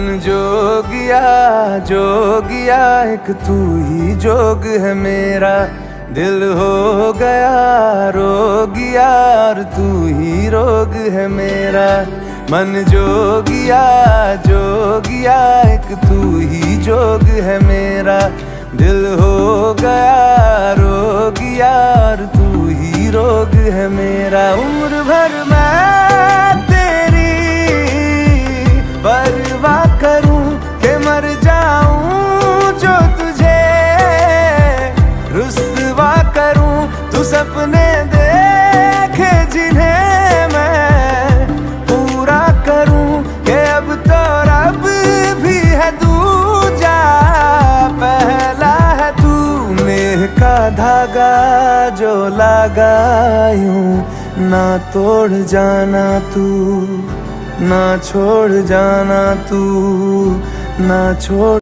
मन जोगिया जोगिया एक तू ही जोग है मेरा, दिल हो गया रोगिया और तू ही रोग है मेरा। मन जोगिया जोगिया एक तू ही जोग है मेरा, दिल हो गया रोगिया और तू ही रोग है मेरा। उम्र भर मैं तेरी परवाह करूं के मर जाऊं जो तुझे रुस्वा करूं। तू सपने देखे जिन्हें मैं पूरा करूं के अब तो रब भी है दूजा पहला है तू। नेह का धागा जो लगा यूं ना तोड़ जाना तू, ना छोड़ जाना तू, ना छोड़